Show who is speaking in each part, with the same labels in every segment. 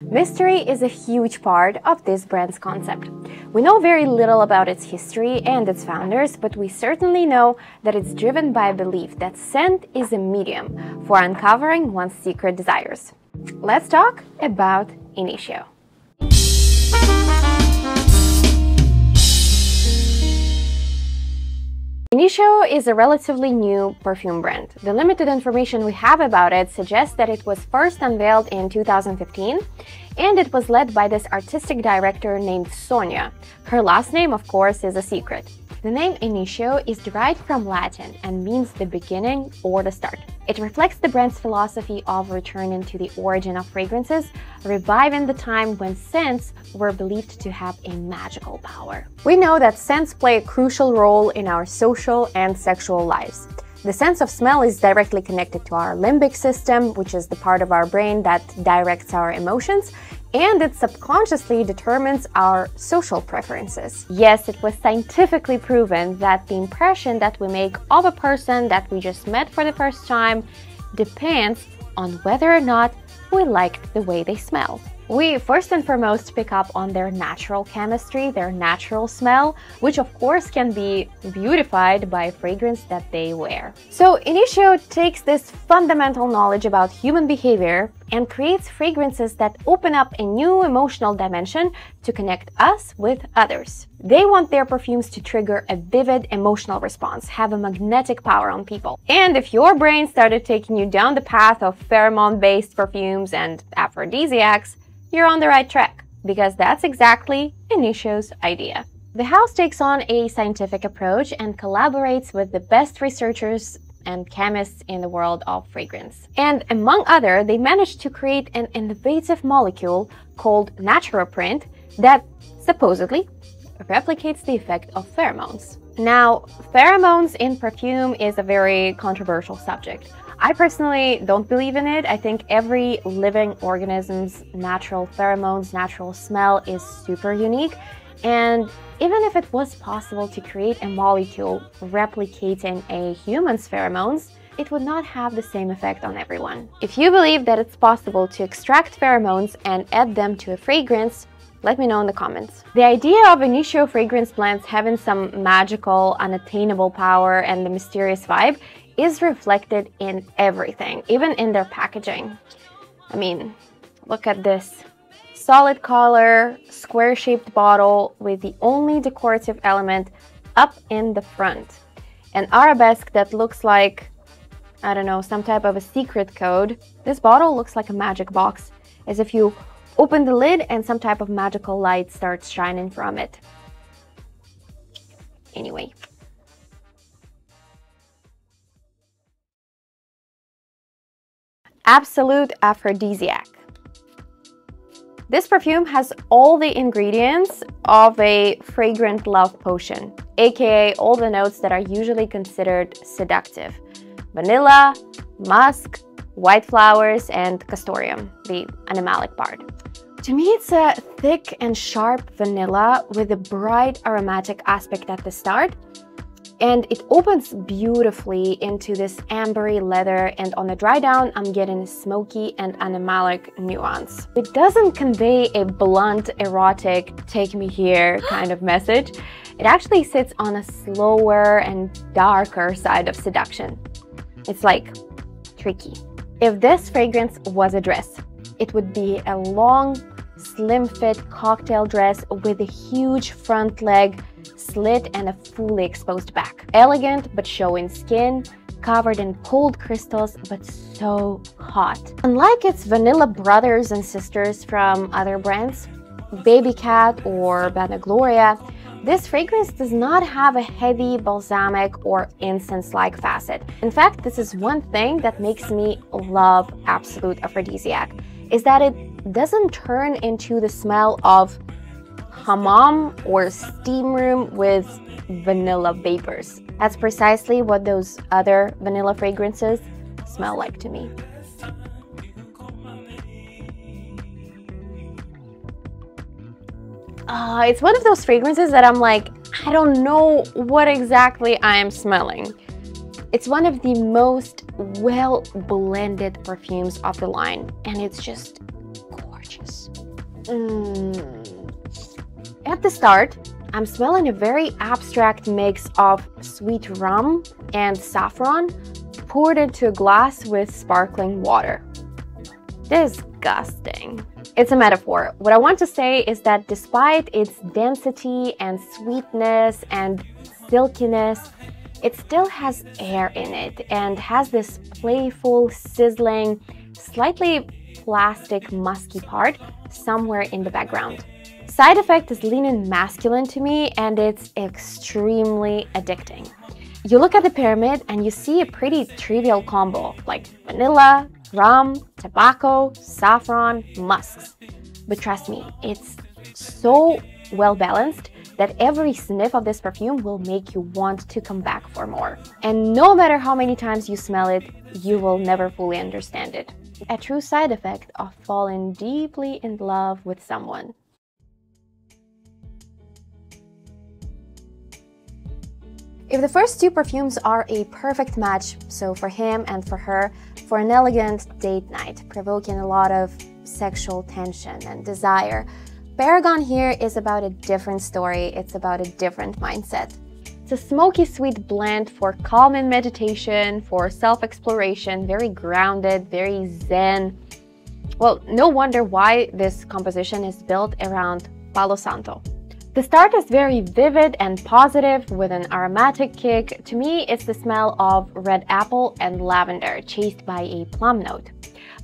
Speaker 1: Mystery is a huge part of this brand's concept. We know very little about its history and its founders, but we certainly know that it's driven by a belief that scent is a medium for uncovering one's secret desires. Let's talk about Initio. Initio is a relatively new perfume brand. The limited information we have about it suggests that it was first unveiled in 2015, and it was led by this artistic director named Sonia. Her last name, of course, is a secret. The name Initio is derived from Latin and means the beginning or the start. It reflects the brand's philosophy of returning to the origin of fragrances, reviving the time when scents were believed to have a magical power. We know that scents play a crucial role in our social and sexual lives. The sense of smell is directly connected to our limbic system, which is the part of our brain that directs our emotions, and it subconsciously determines our social preferences. Yes, it was scientifically proven that the impression that we make of a person that we just met for the first time depends on whether or not we liked the way they smell. We first and foremost pick up on their natural chemistry, their natural smell, which of course can be beautified by fragrance that they wear. So Initio takes this fundamental knowledge about human behavior and creates fragrances that open up a new emotional dimension to connect us with others. They want their perfumes to trigger a vivid emotional response, have a magnetic power on people. And if your brain started taking you down the path of pheromone-based perfumes and aphrodisiacs, you're on the right track, because that's exactly Initio's idea. The house takes on a scientific approach and collaborates with the best researchers and chemists in the world of fragrance. And among other, they managed to create an innovative molecule called naturoprint that supposedly replicates the effect of pheromones. Now, pheromones in perfume is a very controversial subject. I personally don't believe in it. I think every living organism's natural pheromones, natural smell is super unique. And even if it was possible to create a molecule replicating a human's pheromones, it would not have the same effect on everyone. If you believe that it's possible to extract pheromones and add them to a fragrance, let me know in the comments. The idea of Initio fragrance blends having some magical, unattainable power and the mysterious vibe is reflected in everything, even in their packaging. I mean, look at this. Solid color, square-shaped bottle with the only decorative element up in the front. An arabesque that looks like, I don't know, some type of a secret code. This bottle looks like a magic box, as if you open the lid and some type of magical light starts shining from it. Anyway. Absolute Aphrodisiac. This perfume has all the ingredients of a fragrant love potion, aka all the notes that are usually considered seductive. Vanilla, musk, white flowers, and castoreum, the animalic part. To me, it's a thick and sharp vanilla with a bright aromatic aspect at the start, and it opens beautifully into this ambery leather, and on the dry down I'm getting a smoky and animalic nuance. It doesn't convey a blunt, erotic, take me here kind of message. It actually sits on a slower and darker side of seduction. It's like tricky. If this fragrance was a dress, it would be a long, slim-fit cocktail dress with a huge front leg, slit, and a fully exposed back. Elegant but showing skin, covered in cold crystals but so hot. Unlike its vanilla brothers and sisters from other brands, Baby Cat or Bella Gloria, this fragrance does not have a heavy balsamic or incense-like facet. In fact, this is one thing that makes me love Absolute Aphrodisiac, is that it doesn't turn into the smell of hammam or steam room with vanilla vapors. That's precisely what those other vanilla fragrances smell like to me. It's one of those fragrances that I'm like, I don't know what exactly I am smelling. It's one of the most well-blended perfumes of the line, and it's just gorgeous. At the start, I'm smelling a very abstract mix of sweet rum and saffron poured into a glass with sparkling water. Disgusting. It's a metaphor. What I want to say is that despite its density and sweetness and silkiness, it still has air in it and has this playful, sizzling, slightly plastic, musky part somewhere in the background. Side effect is leaning masculine to me, and it's extremely addicting. You look at the pyramid and you see a pretty trivial combo like vanilla, rum, tobacco, saffron, musks. But trust me, it's so well balanced that every sniff of this perfume will make you want to come back for more. And no matter how many times you smell it, you will never fully understand it. A true side effect of falling deeply in love with someone. If the first two perfumes are a perfect match, so for him and for her, for an elegant date night, provoking a lot of sexual tension and desire, Paragon here is about a different story. It's about a different mindset. It's a smoky sweet blend for calm and meditation, for self-exploration, very grounded, very zen. Well, no wonder why this composition is built around Palo Santo. The start is very vivid and positive with an aromatic kick. To me, it's the smell of red apple and lavender, chased by a plum note.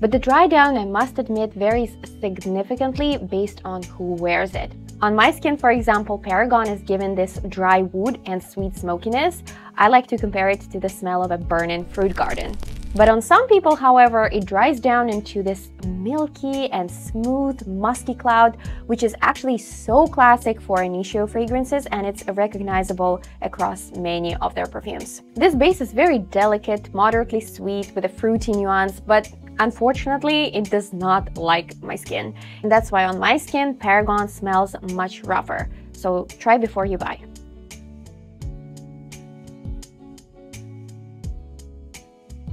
Speaker 1: But the dry down, I must admit, varies significantly based on who wears it. On my skin, for example, Paragon is given this dry wood and sweet smokiness. I like to compare it to the smell of a burning fruit garden. But on some people, however, it dries down into this milky and smooth musky cloud, which is actually so classic for Initio fragrances, and it's recognizable across many of their perfumes. This base is very delicate, moderately sweet with a fruity nuance, but unfortunately, it does not like my skin. And that's why on my skin, Paragon smells much rougher. So try before you buy.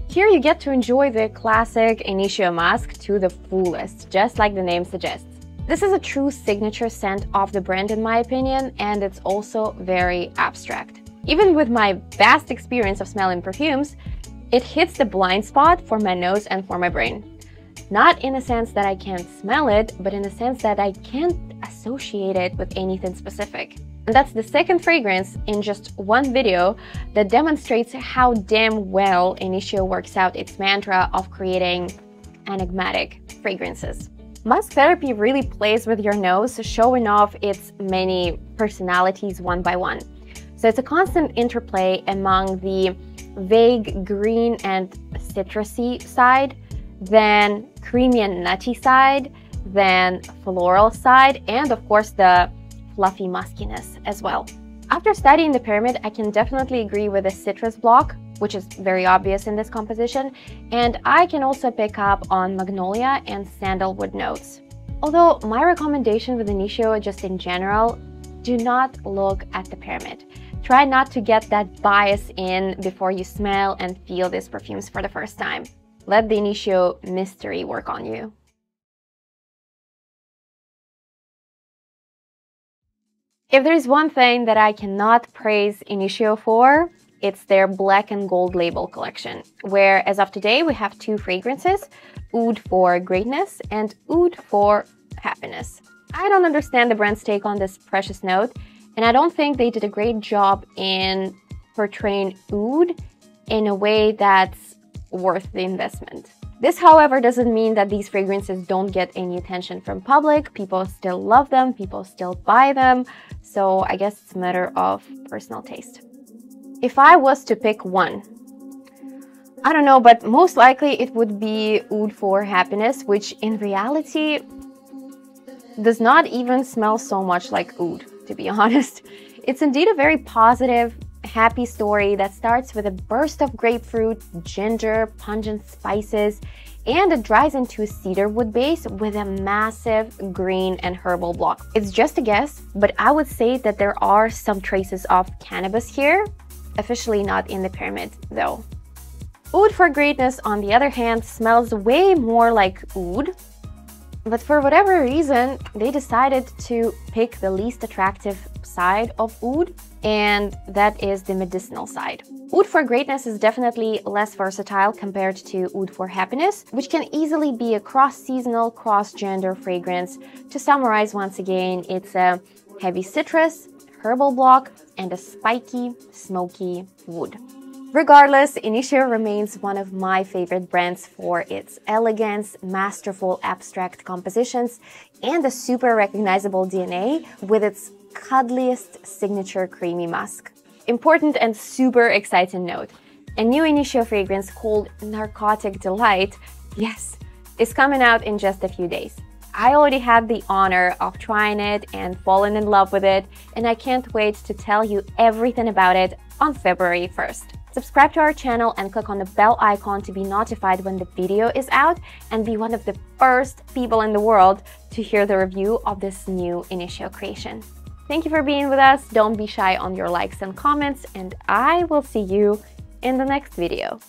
Speaker 1: Here you get to enjoy the classic Initio musk to the fullest, just like the name suggests. This is a true signature scent of the brand in my opinion, and it's also very abstract. Even with my vast experience of smelling perfumes, it hits the blind spot for my nose and for my brain. Not in a sense that I can't smell it, but in a sense that I can't associate it with anything specific. And that's the second fragrance in just one video that demonstrates how damn well Initio works out its mantra of creating enigmatic fragrances. Musk Therapy really plays with your nose, showing off its many personalities one by one. So it's a constant interplay among the vague green and citrusy side, then creamy and nutty side, then floral side, and of course the fluffy muskiness as well. After studying the pyramid, I can definitely agree with the citrus block, which is very obvious in this composition, and I can also pick up on magnolia and sandalwood notes. Although my recommendation with Initio just in general, do not look at the pyramid. Try not to get that bias in before you smell and feel these perfumes for the first time. Let the Initio mystery work on you. If there's one thing that I cannot praise Initio for, it's their black and gold label collection, where as of today we have two fragrances, Oud for greatness and Oud for happiness. I don't understand the brand's take on this precious note, and I don't think they did a great job in portraying Oud in a way that's worth the investment. This, however, doesn't mean that these fragrances don't get any attention from public. People still love them, people still buy them, so I guess it's a matter of personal taste. If I was to pick one, I don't know, but most likely it would be Oud for happiness, which in reality does not even smell so much like oud, to be honest. It's indeed a very positive, happy story that starts with a burst of grapefruit, ginger, pungent spices, and it dries into a cedar wood base with a massive green and herbal block. It's just a guess, but I would say that there are some traces of cannabis here, officially not in the pyramid though. Oud for greatness, on the other hand, smells way more like oud, But for whatever reason, they decided to pick the least attractive side of oud, and that is the medicinal side. Oud for greatness is definitely less versatile compared to oud for happiness, which can easily be a cross-seasonal, cross-gender fragrance. To summarize once again, it's a heavy citrus, herbal block, and a spiky, smoky wood. Regardless, Initio remains one of my favorite brands for its elegance, masterful abstract compositions, and a super recognizable DNA with its cuddliest signature creamy musk. Important and super exciting note, a new Initio fragrance called Narcotic Delight, yes, is coming out in just a few days. I already had the honor of trying it and falling in love with it, and I can't wait to tell you everything about it on February 1st. Subscribe to our channel and click on the bell icon to be notified when the video is out and be one of the first people in the world to hear the review of this new Initio creation. Thank you for being with us. Don't be shy on your likes and comments, and I will see you in the next video.